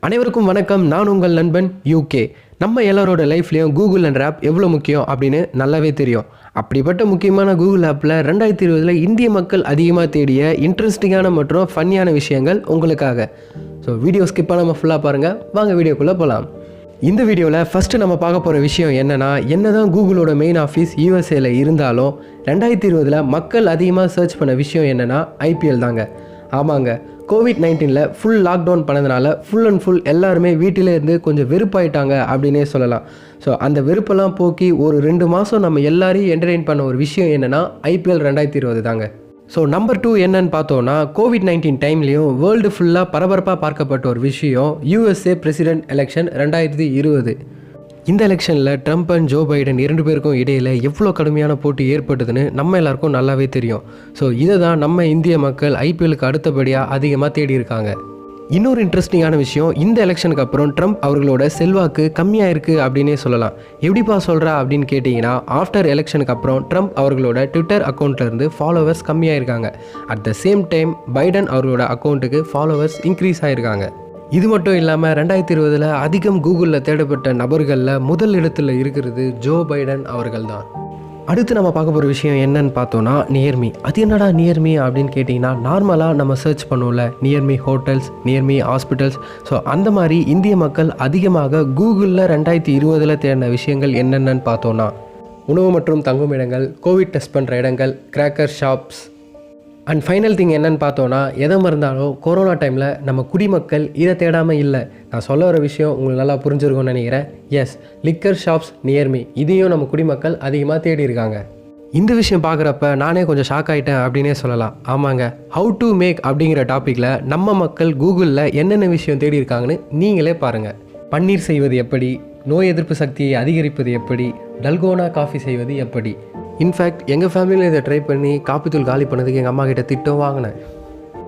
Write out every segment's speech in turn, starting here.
அனைவருக்கும் வணக்கம். நான் உங்கள் நண்பன் யூகே. நம்ம எல்லாரோட லைஃப்லேயும் கூகுள் என்ற ஆப் எவ்வளோ முக்கியம் அப்படின்னு நல்லாவே தெரியும். அப்படிப்பட்ட முக்கியமான கூகுள் ஆப்பில் 2020 இந்திய மக்கள் அதிகமாக தேடிய இன்ட்ரெஸ்டிங்கான மற்றும் ஃபன்னியான விஷயங்கள் உங்களுக்காக. ஸோ வீடியோ ஸ்கிப் பண்ணாமல் ஃபுல்லாக பாருங்கள். வாங்க வீடியோக்குள்ளே போகலாம். இந்த வீடியோவில் ஃபஸ்ட்டு நம்ம பார்க்க போகிற விஷயம் என்ன தான் கூகுளோட மெயின் ஆஃபீஸ் யூஎஸ்ஏல இருந்தாலும் 2020 மக்கள் அதிகமாக சர்ச் பண்ண விஷயம் என்னென்னா IPL தாங்க. ஆமாங்க, COVID-19 ஃபுல் லாக்டவுன் பண்ணதுனால ஃபுல் அண்ட் ஃபுல் எல்லாருமே வீட்டிலே இருந்து கொஞ்சம் வெறுப்பாயிட்டாங்க அப்படின்னே சொல்லலாம். ஸோ அந்த வெறுப்பெல்லாம் போக்கி ஒரு 2 மாதம் நம்ம எல்லாரையும் என்டர்டெயின் பண்ண ஒரு விஷயம் என்னென்னா IPL 2020 தாங்க. ஸோ நம்பர் 2 என்னன்னு பார்த்தோன்னா, COVID-19 டைம்லேயும் வேர்ல்டு ஃபுல்லாக பரபரப்பாக பார்க்கப்பட்ட ஒரு விஷயம் USA பிரசிடென்ட் எலெக்ஷன் 2020. இந்த எலெக்ஷனில் ட்ரம்ப் அண்ட் ஜோ பைடன் 2 பேருக்கும் இடையில் எவ்வளோ கடுமையான போட்டி ஏற்பட்டதுன்னு நம்ம எல்லாருக்கும் நல்லாவே தெரியும். ஸோ இதை தான் நம்ம இந்திய மக்கள் IPLக்கு அடுத்தபடியாக அதிகமாக தேடி இருக்காங்க. இன்னொரு இன்ட்ரெஸ்டிங்கான விஷயம், இந்த எலெக்ஷனுக்கு அப்புறம் ட்ரம்ப் அவர்களோட செல்வாக்கு கம்மியாக இருக்குது அப்படின்னே சொல்லலாம். எப்படிப்பா சொல்கிறா அப்படின்னு கேட்டிங்கன்னா, ஆஃப்டர் எலெக்ஷனுக்கு அப்புறம் ட்ரம்ப் அவர்களோட ட்விட்டர் அக்கௌண்ட்லேருந்து ஃபாலோவர்ஸ் கம்மியாக இருக்காங்க. At the same time Biden அவர்களோட அக்கௌண்ட்டுக்கு ஃபாலோவர்ஸ் இன்க்ரீஸ் ஆகிருக்காங்க. இது மட்டும் இல்லாமல் 2020 அதிகம் கூகுளில் தேடப்பட்ட நபர்களில் முதல் இடத்துல இருக்கிறது ஜோ பைடன் அவர்கள் தான். அடுத்து நம்ம பார்க்க போகிற விஷயம் என்னன்னு பார்த்தோன்னா, நியர்மி. அது என்னடா நியர்மி அப்படின்னு கேட்டிங்கன்னா, நார்மலாக நம்ம சர்ச் பண்ணுவோம்ல, near me hotels, near me hospitals. So அந்த மாதிரி இந்திய மக்கள் அதிகமாக கூகுளில் 2020 தேடின விஷயங்கள் என்னென்னு பார்த்தோன்னா, உணவு மற்றும் தங்கும் இடங்கள், கோவிட் டெஸ்ட் பண்ணுற இடங்கள், cracker shops and final thing என்னன்னு பார்த்தோன்னா, எதை மறந்தாலும் கொரோனா டைமில் நம்ம குடிமக்கள் இதை தேடாமல் இல்லை. நான் சொல்ல வர விஷயம் உங்களுக்கு நல்லா புரிஞ்சிருக்கும்னு நினைக்கிறேன். எஸ், லிக்கர் ஷாப்ஸ் நியர்மி, இதையும் நம்ம குடிமக்கள் அதிகமாக தேடி இருக்காங்க. இந்த விஷயம் பார்க்குறப்ப நானே கொஞ்சம் ஷாக் ஆகிட்டேன் அப்படின்னே சொல்லலாம். ஆமாங்க, ஹவு டு மேக் அப்படிங்கிற டாப்பிக்கில் நம்ம மக்கள் கூகுளில் என்னென்ன விஷயம் தேடி இருக்காங்கன்னு நீங்களே பாருங்கள். பன்னீர் செய்வது எப்படி, நோய் எதிர்ப்பு சக்தியை அதிகரிப்பது எப்படி, டல்கோனா காஃபி செய்வது எப்படி. இன்ஃபேக்ட் எங்கள் ஃபேமிலியில் இதை ட்ரை பண்ணி காப்பித்தூள் காலி பண்ணதுக்கு எங்கள் அம்மா கிட்ட திட்டம் வாங்கினேன்.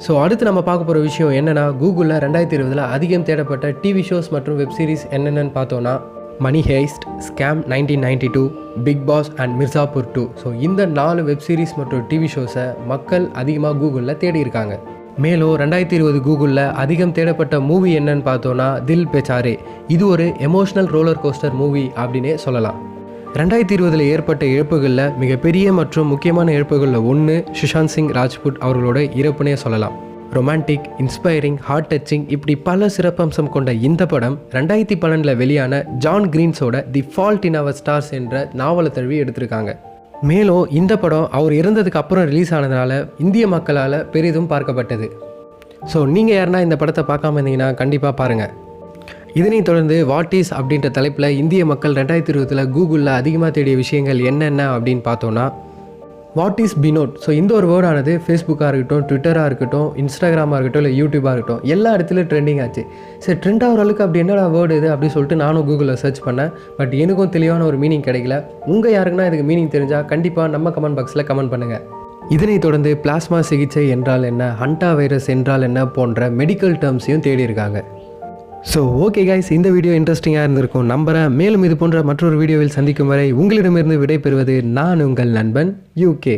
ஸோ அடுத்து நம்ம பார்க்க போகிற விஷயம் என்னென்னா, கூகுளில் 2020 அதிகம் தேடப்பட்ட டிவி ஷோஸ் மற்றும் வெப் சீரிஸ் என்னென்னு பார்த்தோன்னா, money heist, scam 1992, Bigg Boss and Mirzapur 2. So இந்த 4 வெப் சீரிஸ் மற்றும் டிவி ஷோஸை மக்கள் அதிகமாக கூகுளில் தேடி இருக்காங்க. மேலும் 2020 கூகுளில் அதிகம் தேடப்பட்ட மூவி என்னன்னு பார்த்தோன்னா, தில் பெச்சாரே. இது ஒரு எமோஷ்னல் ரோலர் கோஸ்டர் மூவி அப்படின்னே சொல்லலாம். 2020 ஏற்பட்ட இழப்புகளில் மிகப்பெரிய மற்றும் முக்கியமான இழப்புகளில் ஒன்று சுஷாந்த் சிங் ராஜ்புட் அவர்களோட இறப்புனே சொல்லலாம். ரொமான்டிக், இன்ஸ்பைரிங், ஹார்ட் டச்சிங், இப்படி பல சிறப்பம்சம் கொண்ட இந்த படம் 2012 வெளியான ஜான் கிரீன்ஸோட தி ஃபால்ட் இன் அவர் ஸ்டார்ஸ் என்ற நாவலை தழுவி எடுத்திருக்காங்க. மேலும் இந்த படம் அவர் இறந்ததுக்கு அப்புறம் ரிலீஸ் ஆனதுனால இந்திய மக்களால் பெரிதும் பார்க்கப்பட்டது. ஸோ நீங்கள் யாருன்னா இந்த படத்தை பார்க்காம இருந்தீங்கன்னா கண்டிப்பாக பாருங்கள். இதனைத் தொடர்ந்து வாட் இஸ் அப்படின்ற தலைப்பில் இந்திய மக்கள் 2020 கூகுளில் அதிகமாக தேடிய விஷயங்கள் என்னென்ன அப்படின்னு பார்த்தோன்னா, வாட் இஸ் பினோட். ஸோ இந்த ஒரு வேர்டானது ஃபேஸ்புக்காக இருக்கட்டும், ட்விட்டராக இருக்கட்டும், இன்ஸ்டாகிராமாக இருக்கட்டும், இல்லை யூடியூபாக இருக்கட்டும், எல்லா இடத்துலையும் ட்ரெண்டிங் ஆச்சு. சரி, ட்ரெண்ட் ஆகிற அளவுக்கு அப்படி என்னடா வேர்டு இது அப்படின்னு சொல்லிட்டு நானும் கூகுளில் சர்ச் பண்ணேன். பட் எனக்கும் தெளிவான ஒரு மீனிங் கிடைக்கல. உங்கள் யாருக்குன்னா இதுக்கு மீனிங் தெரிஞ்சால் கண்டிப்பாக நம்ம கமெண்ட் பாக்ஸில் கமெண்ட் பண்ணுங்கள். இதனைத் தொடர்ந்து பிளாஸ்மா சிகிச்சை என்றால் என்ன, ஹண்டா வைரஸ் என்றால் என்ன போன்ற மெடிக்கல் டேர்ம்ஸையும் தேடி இருக்காங்க. ஸோ ஓகே கைஸ், இந்த வீடியோ இன்ட்ரெஸ்டிங்காக இருந்திருக்கும் நம்புகிறேன். மேலும் இது போன்ற மற்றொரு வீடியோவில் சந்திக்கும் வரை உங்களிடமிருந்து விடை பெறுவது நான் உங்கள் நண்பன் யூகே.